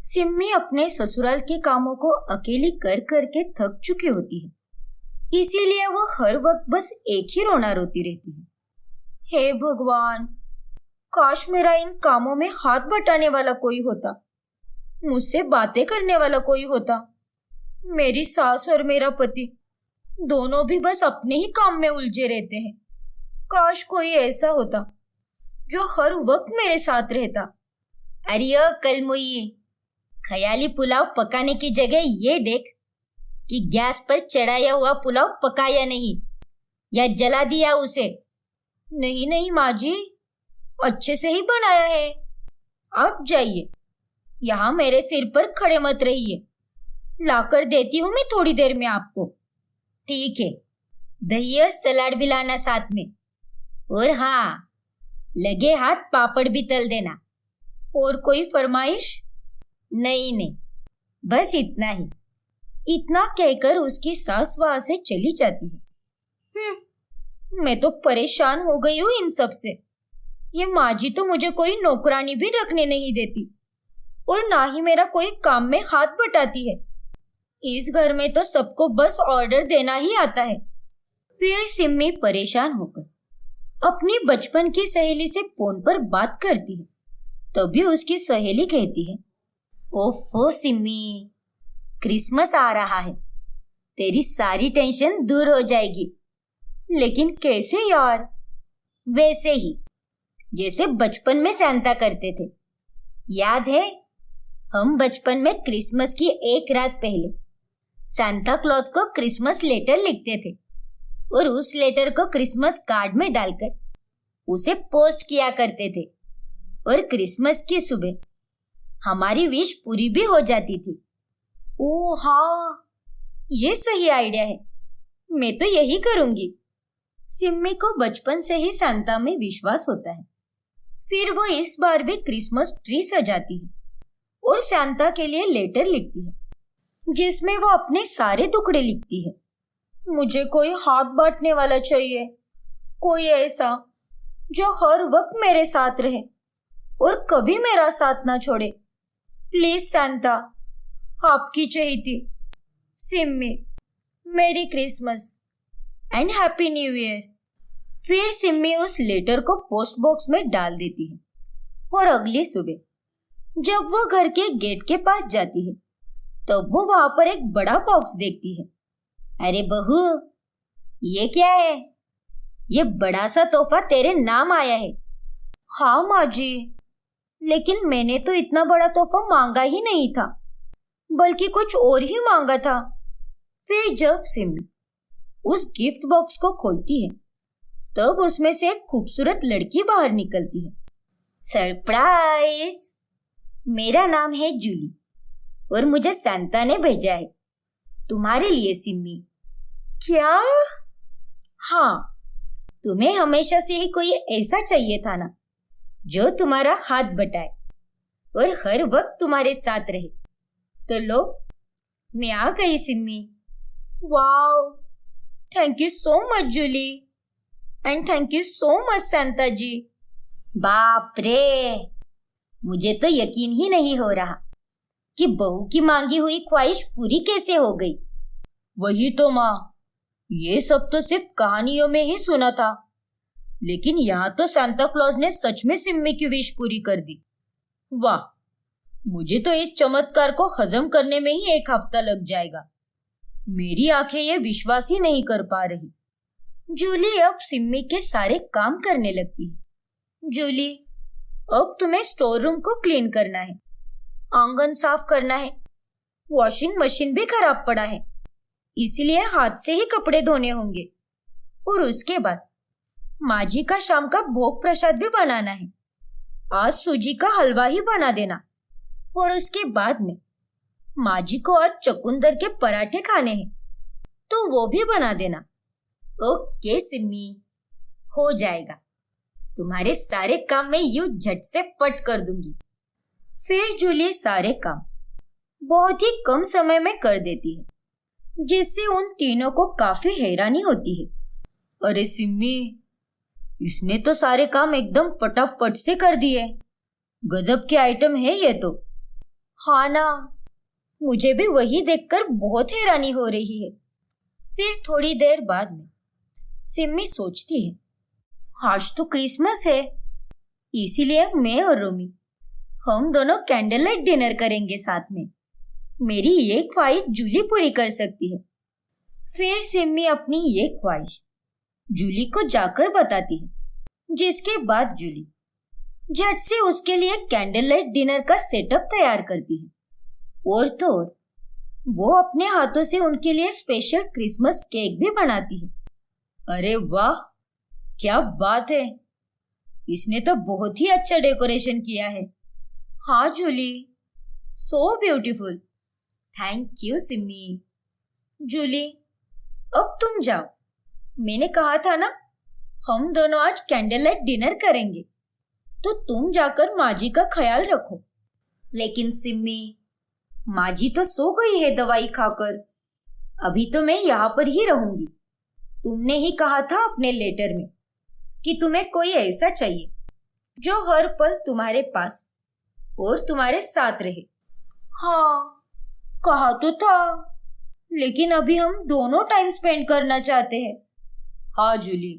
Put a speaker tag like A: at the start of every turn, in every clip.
A: सिम्मी अपने ससुराल के कामों को अकेली कर करके थक चुकी होती है, इसीलिए वो हर वक्त बस एक ही रोना रोती रहती है। हे भगवान, काश मेरा इन कामों में हाथ बटाने वाला कोई होता, मुझसे बातें करने वाला कोई होता। मेरी सास और मेरा पति दोनों भी बस अपने ही काम में उलझे रहते हैं। काश कोई ऐसा होता जो हर वक्त मेरे साथ रहता। अरे ओ कलमुई, ख्याली पुलाव पकाने की जगह ये देख कि गैस पर चढ़ाया हुआ पुलाव पकाया नहीं या जला दिया उसे। नहीं नहीं माँ जी, अच्छे से ही बनाया है। आप जाइए, यहाँ मेरे सिर पर खड़े मत रहिए। लाकर देती हूँ मैं थोड़ी देर में आपको। ठीक है, दही और सलाद भी लाना साथ में। और हाँ, लगे हाथ पापड़ भी तल देना। और कोई फरमाइश? नहीं नहीं, बस इतना ही। इतना कहकर उसकी सास वहां से चली जाती है। मैं तो परेशान हो गई हूँ इन सब से। ये माँ जी तो मुझे कोई नौकरानी भी रखने नहीं देती और ना ही मेरा कोई काम में हाथ बटाती है। इस घर में तो सबको बस ऑर्डर देना ही आता है। फिर सिम्मी परेशान होकर अपनी बचपन की सहेली से फोन पर बात करती है। तभी उसकी सहेली कहती है, ओफो सिम्मी, क्रिसमस आ रहा है, तेरी सारी टेंशन दूर हो जाएगी। लेकिन कैसे यार? वैसे ही जैसे बचपन में सांता करते थे। याद है, हम बचपन में क्रिसमस की एक रात पहले सांता क्लॉज को क्रिसमस लेटर लिखते थे और उस लेटर को क्रिसमस कार्ड में डालकर उसे पोस्ट किया करते थे और क्रिसमस की सुबह हमारी विश पूरी भी हो जाती थी। ओह हाँ, ये सही आइडिया है। मैं तो यही करूंगी। सिम्मी को बचपन से ही सांता में विश्वास होता है। फिर वो इस बार भी क्रिसमस ट्री सजाती है और सांता के लिए लेटर लिखती है, जिसमें वो अपने सारे दुखड़े लिखती है। मुझे कोई हाथ बांटने वाला चाहिए, कोई ऐसा जो हर वक्त मेरे साथ रहे और कभी मेरा साथ ना छोड़े। प्लीज सांता, आपकी चहेती सिम्मी। मेरी Christmas and happy new year. फिर सिम्मी उस लेटर को पोस्ट बॉक्स में डाल देती है और अगली सुबह जब वो घर के गेट के पास जाती है तब वो वहां पर एक बड़ा बॉक्स देखती है। अरे बहू, ये क्या है? ये बड़ा सा तोहफा तेरे नाम आया है। हाँ माँ जी, लेकिन मैंने तो इतना बड़ा तोहफा मांगा ही नहीं था, बल्कि कुछ और ही मांगा था। फिर जब सिम्मी उस गिफ्ट बॉक्स को खोलती है तब उसमें से एक खूबसूरत लड़की बाहर निकलती है। सरप्राइज! मेरा नाम है जूली और मुझे सांता ने भेजा है तुम्हारे लिए सिम्मी। क्या? हाँ, तुम्हें हमेशा से ही कोई ऐसा चाहिए था ना जो तुम्हारा हाथ बटाए और हर वक्त तुम्हारे साथ रहे। तो लो, मैं आ गई Simmi. Wow, thank you so much Julie and thank you so much Santa ji. बाप रे, मुझे तो यकीन ही नहीं हो रहा कि बहू की मांगी हुई ख्वाहिश पूरी कैसे हो गई। वही तो माँ, ये सब तो सिर्फ कहानियों में ही सुना था, लेकिन यहाँ तो सांता क्लॉज ने सच में सिम्मी की विश पूरी कर दी। वाह, मुझे तो इस चमत्कार को हजम करने में ही एक हफ्ता लग जाएगा। मेरी आंखें ये विश्वास ही नहीं कर पा रही। जूली अब सिम्मी के सारे काम करने लगती है। जूली, अब तुम्हें स्टोर रूम को क्लीन करना है, आंगन साफ करना है, वॉशिंग मशीन भी खराब पड़ा है, इसलिए हाथ से ही कपड़े धोने होंगे। और उसके बाद माँ जी का शाम का भोग प्रसाद भी बनाना है। आज सूजी का हलवा ही बना देना। और उसके बाद में माँ जी को आज चुकंदर के पराठे खाने हैं, तो वो भी बना देना। ओके सिम्मी, हो जाएगा। तुम्हारे सारे काम मैं यूं झट से फट कर दूंगी। फिर जूली सारे काम बहुत ही कम समय में कर देती है, जिससे उन तीनों को काफी हैरानी होती है। अरे सिम्मी, इसने तो सारे काम एकदम फटाफट से कर दिए। गजब के आइटम है ये तो। हाँ ना, मुझे भी वही देखकर बहुत हैरानी हो रही है। फिर थोड़ी देर बाद में सिम्मी सोचती है, आज तो क्रिसमस है, इसीलिए मैं और रोमी हम दोनों कैंडल लाइट डिनर करेंगे साथ में। मेरी ये ख्वाहिश जूली पूरी कर सकती है। फिर सिम्मी अपनी ये ख्वाहिश जूली को जाकर बताती है, जिसके बाद जूली झट से उसके लिए कैंडल लाइट डिनर का सेटअप तैयार करती है। और तो और वो अपने हाथों से उनके लिए स्पेशल क्रिसमस केक भी बनाती है। अरे वाह, क्या बात है, इसने तो बहुत ही अच्छा डेकोरेशन किया है। हाँ Julie, so beautiful. Thank you Simmi. Julie, अब तुम जाओ, मैंने कहा था ना हम दोनों आज कैंडल लाइट डिनर करेंगे, तो तुम जाकर माँ जी का ख्याल रखो। लेकिन सिम्मी, माँ जी तो सो गई है दवाई खाकर, अभी तो मैं यहाँ पर ही रहूंगी। तुमने ही कहा था अपने लेटर में कि तुम्हें कोई ऐसा चाहिए जो हर पल तुम्हारे पास और तुम्हारे साथ रहे। हाँ, कहा तो था, लेकिन अभी हम दोनों टाइम स्पेंड करना चाहते हैं। हाँ जूली,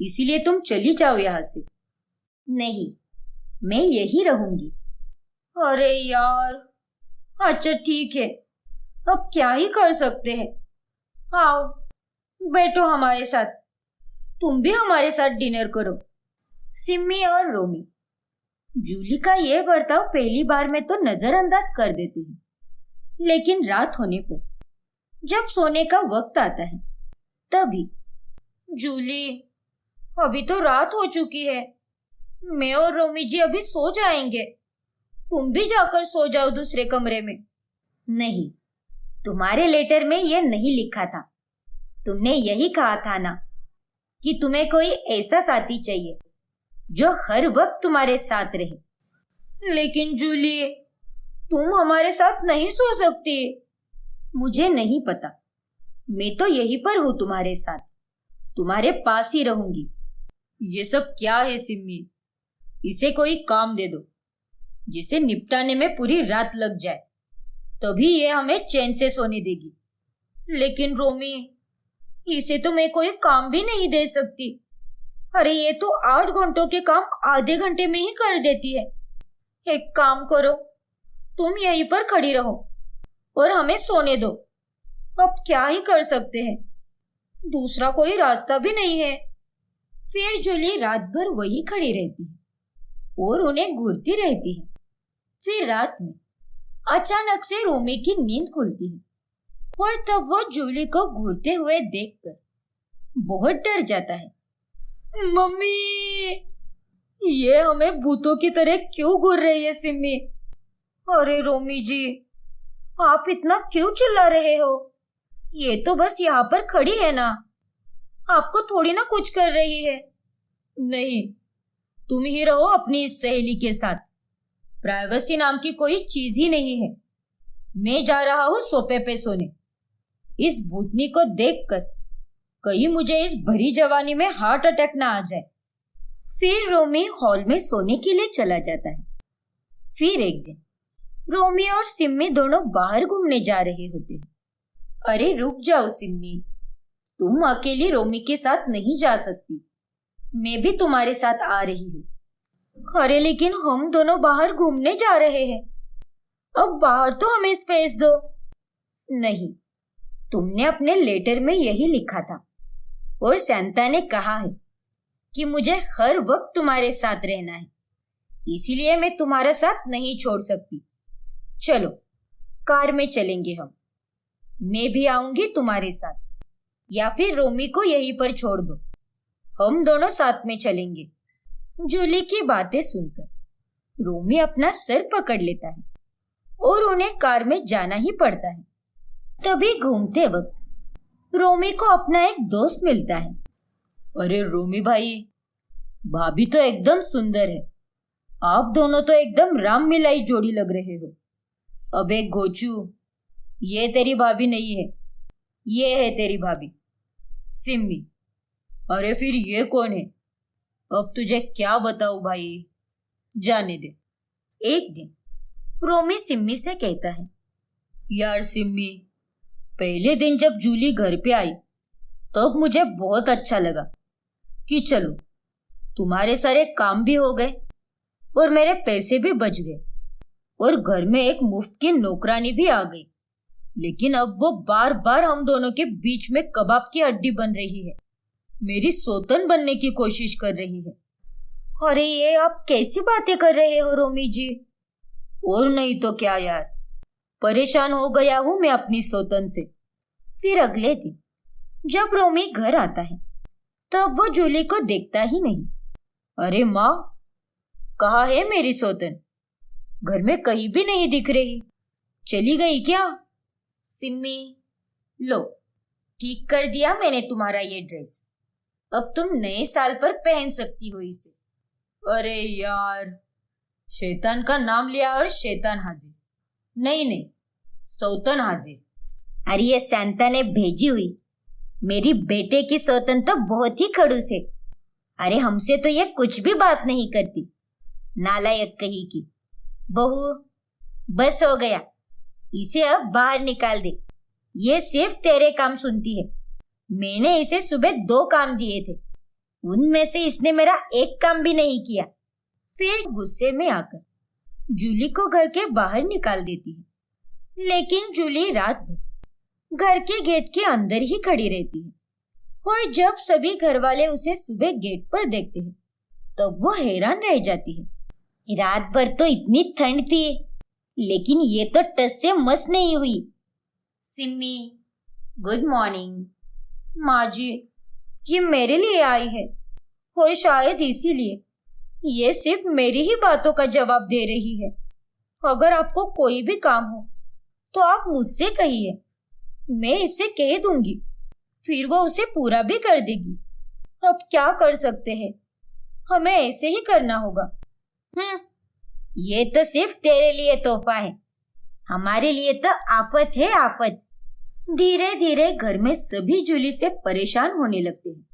A: इसीलिए तुम चली जाओ यहाँ से। नहीं, मैं यही रहूंगी। अरे यार, अच्छा ठीक है, अब क्या ही कर सकते हैं। आओ बैठो हमारे साथ, तुम भी हमारे साथ डिनर करो। सिम्मी और रोमी जूली का यह बर्ताव पहली बार में तो नजरअंदाज कर देती है, लेकिन रात होने पर जब सोने का वक्त आता है तभी, जूली अभी तो रात हो चुकी है, मैं और रोमी जी अभी सो जाएंगे, तुम भी जाकर सो जाओ दूसरे कमरे में। नहीं, तुम्हारे लेटर में यह नहीं लिखा था। तुमने यही कहा था ना कि तुम्हें कोई ऐसा साथी चाहिए जो हर वक्त तुम्हारे साथ रहे। लेकिन जूली, तुम हमारे साथ नहीं सो सकती। मुझे नहीं पता, मैं तो यहीं पर हूँ तुम्हारे साथ, तुम्हारे पास ही रहूंगी। ये सब क्या है सिम्मी, इसे कोई काम दे दो जिसे निपटाने में पूरी रात लग जाए, तभी ये हमें चैन से सोने देगी। लेकिन रोमी, इसे तो मैं कोई काम भी नहीं दे सकती। अरे ये तो 8 घंटों के काम आधे घंटे में ही कर देती है। एक काम करो, तुम यहीं पर खड़ी रहो और हमें सोने दो। अब क्या ही कर सकते हैं, दूसरा कोई रास्ता भी नहीं है। फिर जूली रात भर वही खड़ी रहती है और उन्हें घूरती रहती है। फिर रात में अचानक से रोमी की नींद खुलती है और तब वो जूली को घूरते हुए देखकर बहुत डर जाता है। मम्मी, ये हमें भूतों की तरह क्यों घूर रही है सिम्मी? अरे रोमी जी, आप इतना क्यों चिल्ला रहे हो? ये तो बस यहाँ पर खड़ी है ना, आपको थोड़ी ना कुछ कर रही है। नहीं, तुम ही रहो अपनी इस सहेली के साथ, प्राइवेसी नाम की कोई चीज ही नहीं है। मैं जा रहा हूँ सोफे पे सोने। इस भूतनी को देखकर कहीं मुझे इस भरी जवानी में हार्ट अटैक ना आ जाए। फिर रोमी हॉल में सोने के लिए चला जाता है। फिर एक दिन रोमी और सिम्मी दोनों बाहर घूमने जा रहे होते हैं। अरे रुक जाओ सिम्मी, तुम अकेली रोमी के साथ नहीं जा सकती, मैं भी तुम्हारे साथ आ रही हूँ। अरे लेकिन हम दोनों बाहर घूमने जा रहे हैं, अब बाहर तो हमें स्पेस दो। नहीं, तुमने अपने लेटर में यही लिखा था और सैंता ने कहा है कि मुझे हर वक्त तुम्हारे साथ रहना है, इसीलिए मैं तुम्हारा साथ नहीं छोड़ सकती। चलो कार में चलेंगे हम, मैं भी आऊंगी तुम्हारे साथ, या फिर रोमी को यहीं पर छोड़ दो, हम दोनों साथ में चलेंगे। जूली की बातें सुनकर रोमी अपना सर पकड़ लेता है और उन्हें कार में जाना ही पड़ता है। तभी घूमते वक्त रोमी को अपना एक दोस्त मिलता है। अरे रोमी भाई, भाभी तो एकदम सुंदर है, आप दोनों तो एकदम राम मिलाई जोड़ी लग रहे हो। अबे गोचू, ये तेरी भाभी नहीं है, ये है तेरी भाभी सिम्मी। अरे फिर ये कौन है? अब तुझे क्या बताऊं भाई, जाने दे। एक दिन रोमी सिम्मी से कहता है। यार सिम्मी, पहले दिन जब जूली घर पे आई तब मुझे बहुत अच्छा लगा कि चलो तुम्हारे सारे काम भी हो गए और मेरे पैसे भी बच गए और घर में एक मुफ्त की नौकरानी भी आ गई। लेकिन अब वो बार बार हम दोनों के बीच में कबाब की हड्डी बन रही है, मेरी सौतन बनने की कोशिश कर रही है। अरे ये आप कैसी बातें कर रहे हो रोमी जी? और नहीं तो क्या यार, परेशान हो गया हूं मैं अपनी सौतन से। फिर अगले दिन जब रोमी घर आता है तब वो जूली को देखता ही नहीं। अरे माँ, कहाँ है मेरी सौतन? घर में कहीं भी नहीं दिख रही, चली गई क्या? सिम्मी, लो, ठीक कर दिया मैंने तुम्हारा ये ड्रेस, अब तुम नए साल पर पहन सकती हो इसे। अरे यार, शैतान का नाम लिया और शैतान हाजिर। नहीं नहीं, सौतन हाजिर। अरे ये सांता ने भेजी हुई मेरी बेटे की सौतन तो बहुत ही खड़ूस है। अरे हमसे तो ये कुछ भी बात नहीं करती, नालायक कहीं की। बहू, बस हो गया, इसे अब बाहर निकाल दे। ये सिर्फ तेरे काम सुनती है। मैंने इसे सुबह 2 काम दिए थे, उनमें से इसने मेरा एक काम भी नहीं किया। फिर गुस्से में आकर जूली को घर के बाहर निकाल देती है। लेकिन जूली रात भर घर के गेट के अंदर ही खड़ी रहती है और जब सभी घर वाले उसे सुबह गेट पर देखते हैं तब वो हैरान रह जाती है। रात भर तो इतनी ठंड थी, लेकिन ये तो टस से मस नहीं हुई। Simmi, good morning. माँ जी, ये मेरे लिए आई है और शायद इसीलिए ये सिर्फ मेरी ही बातों का जवाब दे रही है। अगर आपको कोई भी काम हो तो आप मुझसे कहिए, मैं इसे कह दूंगी, फिर वो उसे पूरा भी कर देगी। अब क्या कर सकते हैं, हमें ऐसे ही करना होगा। ये तो सिर्फ तेरे लिए तोहफा है, हमारे लिए तो आफत है आफत। धीरे धीरे घर में सभी जूली से परेशान होने लगते हैं,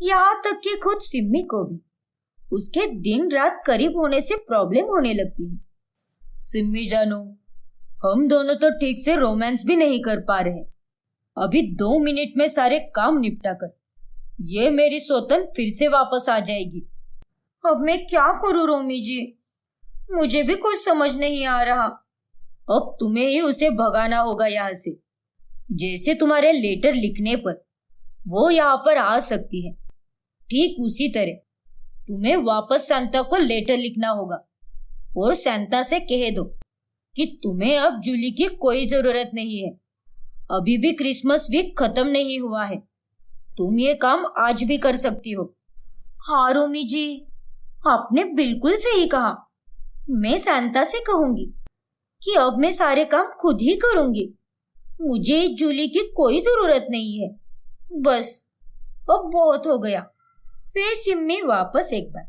A: यहाँ तक कि खुद सिम्मी को भी उसके दिन रात करीब होने से प्रॉब्लम होने लगती है। सिम्मी जानो, हम दोनों तो ठीक से रोमांस भी नहीं कर पा रहे। अभी 2 मिनट में सारे काम निपटा कर ये मेरी सौतन फिर से वापस आ जाएगी। अब मैं क्या करूं रोमी जी, मुझे भी कुछ समझ नहीं आ रहा। अब तुम्हें ही उसे भगाना होगा यहाँ से। जैसे तुम्हारे लेटर लिखने पर वो यहाँ पर आ सकती है, ठीक उसी तरह तुम्हें वापस सांता को लेटर लिखना होगा और सांता से कह दो कि तुम्हें अब जूली की कोई जरूरत नहीं है। अभी भी क्रिसमस वीक खत्म नहीं हुआ है, तुम ये काम आज भी कर सकती हो। हाँ रोमी जी, आपने बिल्कुल सही कहा। मैं सांता से कहूंगी कि अब मैं सारे काम खुद ही करूंगी, मुझे इस जूली की कोई जरूरत नहीं है। बस अब बहुत हो गया। फिर सिम्मी वापस एक बार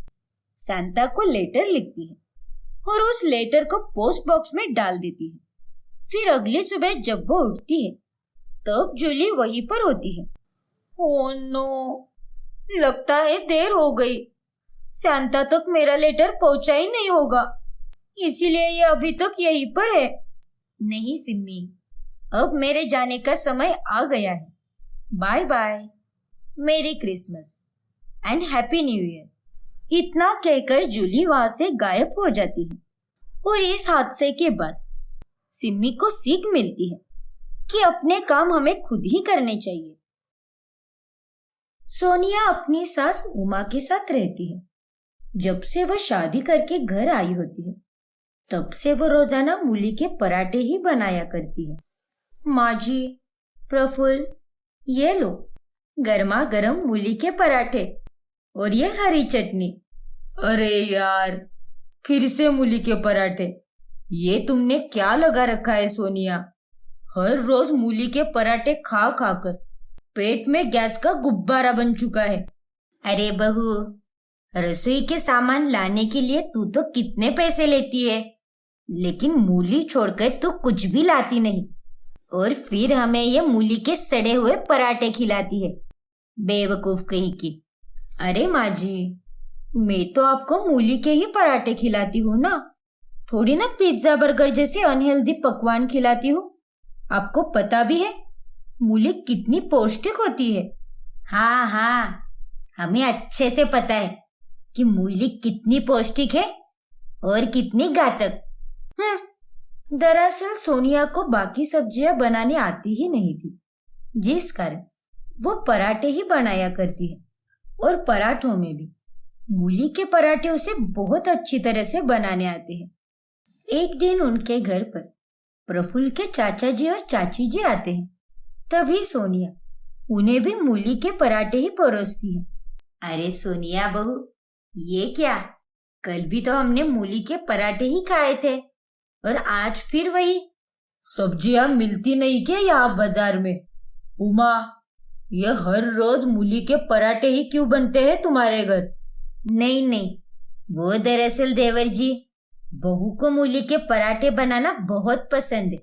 A: सांता को लेटर लिखती है और उस लेटर को पोस्ट बॉक्स में डाल देती है। फिर अगली सुबह जब वो उठती है तब जूली वहीं पर होती है। ओह नो, लगता है देर हो गई, सांता तक मेरा लेटर पहुंचा ही नहीं होगा, इसीलिए ये अभी तक यहीं पर है। नहीं सिम्मी, अब मेरे जाने का समय आ गया है। Bye bye, merry Christmas and happy new year. इतना कहकर जूली वहां से गायब हो जाती है और इस हादसे के बाद सिम्मी को सीख मिलती है कि अपने काम हमें खुद ही करने चाहिए। सोनिया अपनी सास उमा के साथ रहती है। जब से वह शादी करके घर आई होती है तब से वो रोजाना मूली के पराठे ही बनाया करती है। माँ जी, प्रफुल्ल, ये लो गर्मा गर्म मूली के पराठे और ये हरी चटनी। अरे यार, फिर से मूली के पराठे, ये तुमने क्या लगा रखा है सोनिया? हर रोज मूली के पराठे खा खाकर पेट में गैस का गुब्बारा बन चुका है। अरे बहू, रसोई के सामान लाने के लिए तू तो कितने पैसे लेती है, लेकिन मूली छोड़कर तू कुछ भी लाती नहीं और फिर हमें ये मूली के सड़े हुए पराठे खिलाती है, बेवकूफ कहीं की। अरे माँ जी, मैं तो आपको मूली के ही पराठे खिलाती हूँ ना, थोड़ी ना पिज्जा बर्गर जैसे अनहेल्दी पकवान खिलाती हूँ। आपको पता भी है मूली कितनी पौष्टिक होती है। हाँ हाँ, हमें अच्छे से पता है कि मूली कितनी पौष्टिक है और कितनी घातक। दरअसल सोनिया को बाकी सब्जियां बनानी आती ही नहीं थी, जिस कारण वो पराठे ही बनाया करती है। और पराठों में भी मूली के पराठे उसे बहुत अच्छी तरह से बनाने आते हैं। एक दिन उनके घर पर प्रफुल्ल के चाचा जी और चाची जी आते हैं। तभी सोनिया उन्हें भी मूली के पराठे ही परोसती है। अरे सोनिया बहू, ये क्या? कल भी तो हमने मूली के पराठे ही खाए थे और आज फिर वही। सब्जियां मिलती नहीं क्या यहाँ बाजार में? उमा, ये हर रोज मूली के पराठे ही क्यों बनते हैं तुम्हारे घर? नहीं नहीं, वो दरअसल देवर जी, बहू को मूली के पराठे बनाना बहुत पसंद है,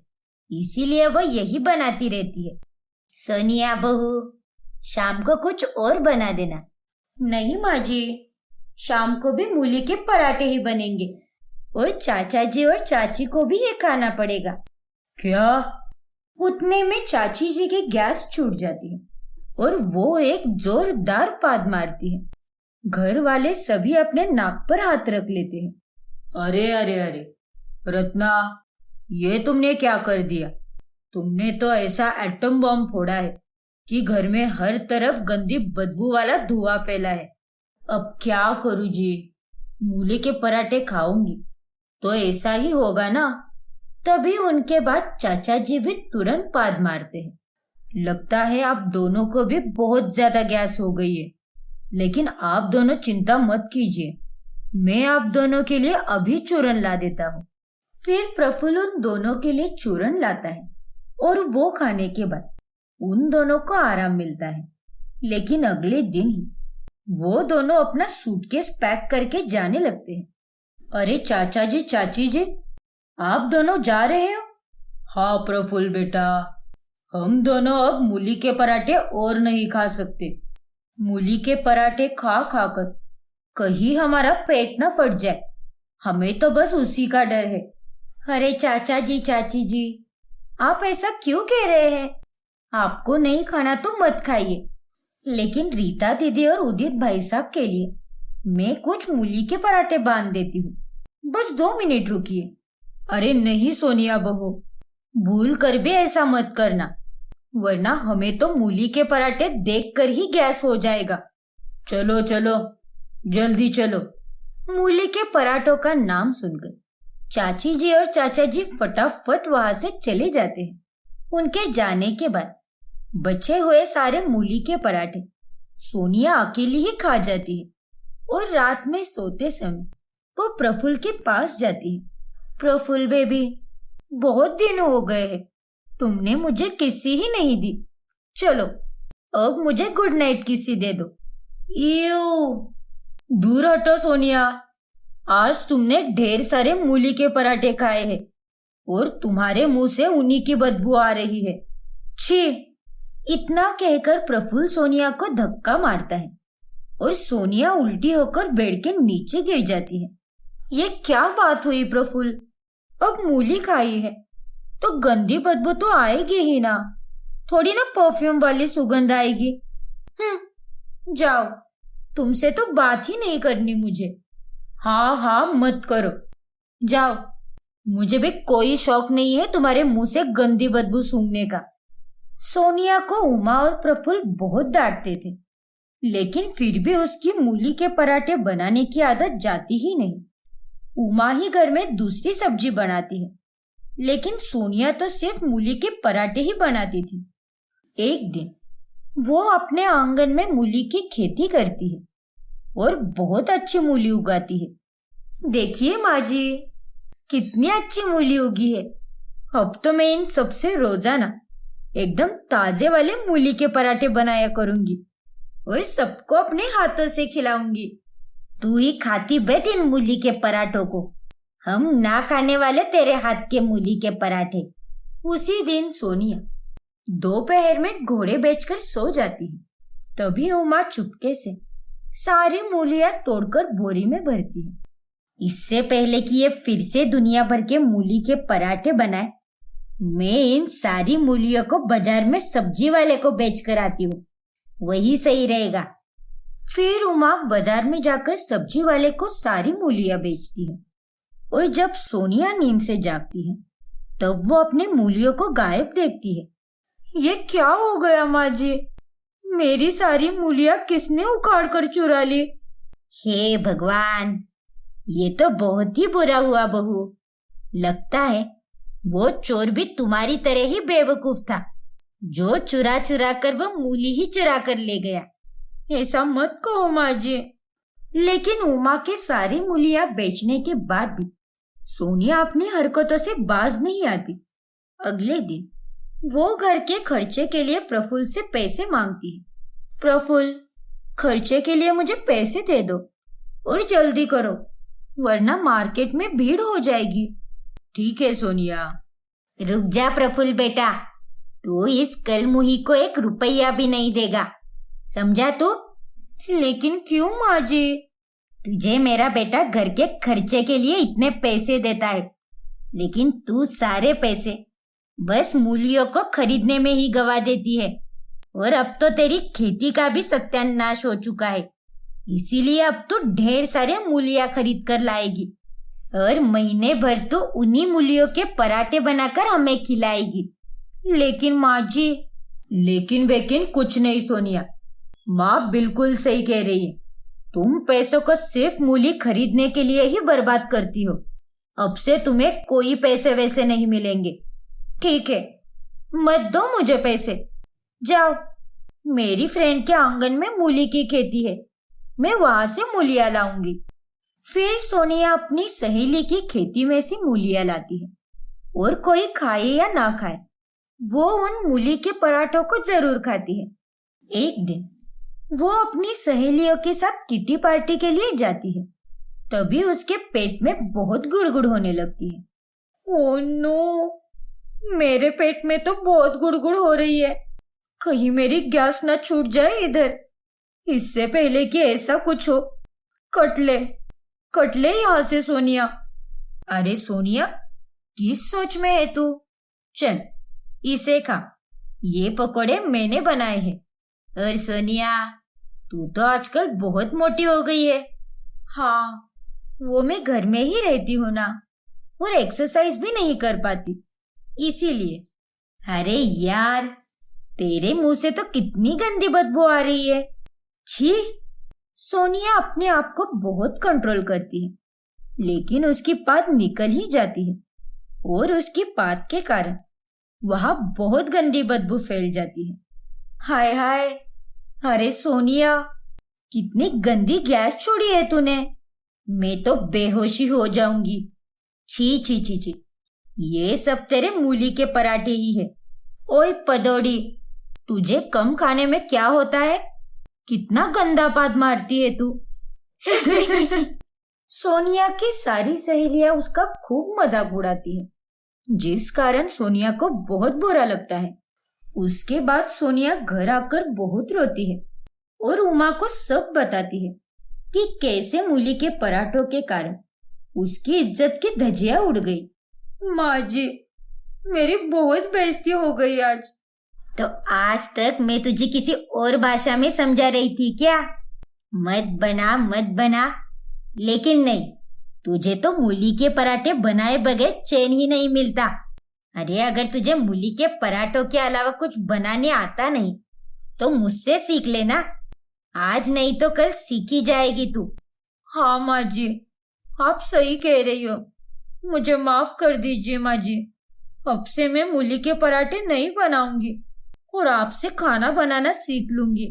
A: इसीलिए वो यही बनाती रहती है। सोनिया बहू, शाम को कुछ और बना देना। नहीं माँ जी, शाम को भी मूली के पराठे ही बनेंगे और चाचा जी और चाची को भी ये खाना पड़ेगा। क्या? उतने में चाची जी की गैस छूट जाती है और वो एक जोरदार पाद मारती है। घर वाले सभी अपने नाक पर हाथ रख लेते हैं। अरे अरे अरे रत्ना, ये तुमने क्या कर दिया? तुमने तो ऐसा एटम बम फोड़ा है कि घर में हर तरफ गंदी बदबू वाला धुआं फैला है। अब क्या करूं जी? मूली के पराठे खाऊंगी तो ऐसा ही होगा ना। तभी उनके बाद चाचा जी भी तुरंत पाद मारते हैं। लगता है आप दोनों को भी बहुत ज्यादा गैस हो गई है, लेकिन आप दोनों चिंता मत कीजिए, मैं आप दोनों के लिए अभी चूरन ला देता हूँ। फिर प्रफुल्ल उन दोनों के लिए चूरन लाता है और वो खाने के बाद उन दोनों को आराम मिलता है। लेकिन अगले दिन ही वो दोनों अपना सूटकेस पैक करके जाने लगते हैं। अरे चाचा जी, चाची जी, आप दोनों जा रहे हो? हाँ प्रफुल्ल बेटा, हम दोनों अब मूली के पराठे और नहीं खा सकते। मूली के पराठे खा खाकर कहीं हमारा पेट न फट जाए, हमें तो बस उसी का डर है। अरे चाचा जी, चाची जी, आप ऐसा क्यों कह रहे हैं? आपको नहीं खाना तो मत खाइए, लेकिन रीता दीदी और उदित भाई साहब के लिए मैं कुछ मूली के पराठे बांध देती हूँ। बस 2 मिनट रुकिए। अरे नहीं सोनिया बहू, भूल कर भी ऐसा मत करना, वरना हमें तो मूली के पराठे देखकर ही गैस हो जाएगा। चलो चलो, जल्दी चलो। मूली के पराठों का नाम सुनकर चाची जी और चाचा जी फटाफट वहां से चले जाते हैं। उनके जाने के बाद बचे हुए सारे मूली के पराठे सोनिया अकेली ही खा जाती है और रात में सोते समय वो प्रफुल्ल के पास जाती है। प्रफुल्ल बेबी, बहुत दिन हो गए हैं, तुमने मुझे किसी ही नहीं दी। चलो अब मुझे गुड नाइट किसी दे दो। ईऊ, दूर हटो सोनिया, आज तुमने ढेर सारे मूली के पराठे खाए हैं और तुम्हारे मुंह से उन्हीं की बदबू आ रही है। छी! इतना कहकर प्रफुल्ल सोनिया को धक्का मारता है और सोनिया उल्टी होकर बेड के नीचे गिर जाती है। ये क्या बात हुई प्रफुल्ल? अब मूली खाई है तो गंदी बदबू तो आएगी ही ना, थोड़ी ना परफ्यूम वाली सुगंध आएगी। जाओ, तुमसे तो बात ही नहीं करनी मुझे। हाँ हाँ मत करो, जाओ, मुझे भी कोई शौक नहीं है तुम्हारे मुंह से गंदी बदबू सूंघने का। सोनिया को उमा और प्रफुल्ल बहुत डांटते थे, लेकिन फिर भी उसकी मूली के पराठे बनाने की आदत जाती ही नहीं। उमा ही घर में दूसरी सब्जी बनाती है, लेकिन सोनिया तो सिर्फ मूली के पराठे ही बनाती थी। एक दिन वो अपने आंगन में मूली की खेती करती है और बहुत अच्छी मूली उगाती है। देखिए माँ जी, कितनी अच्छी मूली उगी है। अब तो मैं इन सबसे रोजाना एकदम ताजे वाले मूली के पराठे बनाया करूंगी और सबको अपने हाथों से खिलाऊंगी। तू ही खाती बैठ इन मूली के पराठों को, हम ना खाने वाले तेरे हाथ के मूली के पराठे। उसी दिन सोनिया दोपहर में घोड़े बेचकर सो जाती है। तभी उमा चुपके से सारी मूलियां तोड़कर बोरी में भरती है इससे पहले कि ये फिर से दुनिया भर के मूली के पराठे बनाए, मैं इन सारी मूलियों को बाजार में सब्जी वाले को बेच कर आती हूँ, वही सही रहेगा। फिर उमा बाजार में जाकर सब्जी वाले को सारी मूलियां बेचती है और जब सोनिया नींद से जागती है तब वो अपने मूलियों को गायब देखती है। ये क्या हो गया माँ जी? मेरी सारी मूलियां किसने उखाड़ कर चुरा ली? हे भगवान, ये तो बहुत ही बुरा हुआ बहू। लगता है वो चोर भी तुम्हारी तरह ही बेवकूफ था, जो चुरा चुरा कर वो मूली ही चुरा कर ले गया। ऐसा मत कहो माँ जी। लेकिन उमा के सारी मूलियां बेचने के बाद भी सोनिया अपनी हरकतों से बाज नहीं आती। अगले दिन वो घर के खर्चे के लिए प्रफुल्ल से पैसे मांगती है। प्रफुल्ल, खर्चे के लिए मुझे पैसे दे दो और जल्दी करो, वरना मार्केट में भीड़ हो जाएगी। ठीक है सोनिया। रुक जा प्रफुल्ल बेटा, तू इस कलमुही को 1 रुपया भी नहीं देगा, समझा तू? लेकिन क्यों माँ जी? तुझे मेरा बेटा घर के खर्चे के लिए इतने पैसे देता है, लेकिन तू सारे पैसे बस मूलियों को खरीदने में ही गवा देती है। और अब तो तेरी खेती का भी सत्यानाश हो चुका है, इसीलिए अब तू ढेर सारे मूलियां खरीद कर लाएगी और महीने भर तो उन्हीं मूलियों के पराठे बनाकर हमें खिलाएगी। लेकिन माँ जी। लेकिन वेकिन कुछ नहीं सोनिया, माँ बिल्कुल सही कह रही है। तुम पैसों को सिर्फ मूली खरीदने के लिए ही बर्बाद करती हो। अब से तुम्हें कोई पैसे वैसे नहीं मिलेंगे। ठीक है, मत दो मुझे पैसे। जाओ, मेरी फ्रेंड के आंगन में मूली की खेती है, मैं वहां से मूलियां लाऊंगी। फिर सोनिया अपनी सहेली की खेती में से मूलियां लाती है और कोई खाए या ना खाए, वो उन मूली के पराठों को जरूर खाती है। एक दिन वो अपनी सहेलियों के साथ किटी पार्टी के लिए जाती है, तभी उसके पेट में बहुत गुड़गुड़ होने लगती है। ओह नो, मेरे पेट में तो बहुत गुड़गुड़ हो रही है, कहीं मेरी गैस न छूट जाए इधर। इससे पहले कि ऐसा कुछ हो, कट ले यहाँ से सोनिया। अरे सोनिया, किस सोच में है तू? चल इसे खा, ये पकोड़े मैंने बनाए हैं। और सोनिया, तू तो आजकल बहुत मोटी हो गई है। हाँ, वो मैं घर में ही रहती हूँ ना, और एक्सरसाइज भी नहीं कर पाती, इसीलिए। अरे यार, तेरे मुंह से तो कितनी गंदी बदबू आ रही है। छी। सोनिया अपने आप को बहुत कंट्रोल करती है, लेकिन उसकी बात निकल ही जाती है और उसकी बात के कारण वहां बहुत गंदी बदबू फैल जाती है। हाय हाय, अरे सोनिया, कितनी गंदी गैस छोड़ी है तूने, मैं तो बेहोशी हो जाऊंगी। छी छी छी छी, ये सब तेरे मूली के पराठे ही है। ओए पदौड़ी, तुझे कम खाने में क्या होता है? कितना गंदा बात मारती है तू। सोनिया की सारी सहेलियां उसका खूब मजाक उड़ाती है, जिस कारण सोनिया को बहुत बुरा लगता है। उसके बाद सोनिया घर आकर बहुत रोती है और उमा को सब बताती है कि कैसे मूली के पराठों के कारण उसकी इज्जत की धज्जियां उड़ गई। माँ जी, मेरी बहुत बेइज्जती हो गई आज। तो आज तक मैं तुझे किसी और भाषा में समझा रही थी क्या? मत बना। लेकिन नहीं, तुझे तो मूली के पराठे बनाए बगैर चैन ही नहीं मिलता। अरे अगर तुझे मूली के पराठों के अलावा कुछ बनाने आता नहीं तो मुझसे सीख लेना, आज नहीं तो कल सीखी जाएगी तू। हाँ माँ जी, आप सही कह रही हो, मुझे माफ कर दीजिए माँ जी। अब से मैं मूली के पराठे नहीं बनाऊंगी और आपसे खाना बनाना सीख लूंगी।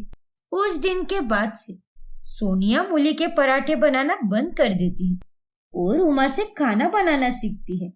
A: उस दिन के बाद से सोनिया मूली के पराठे बनाना बंद कर देती है और उमा से खाना बनाना सीखती है।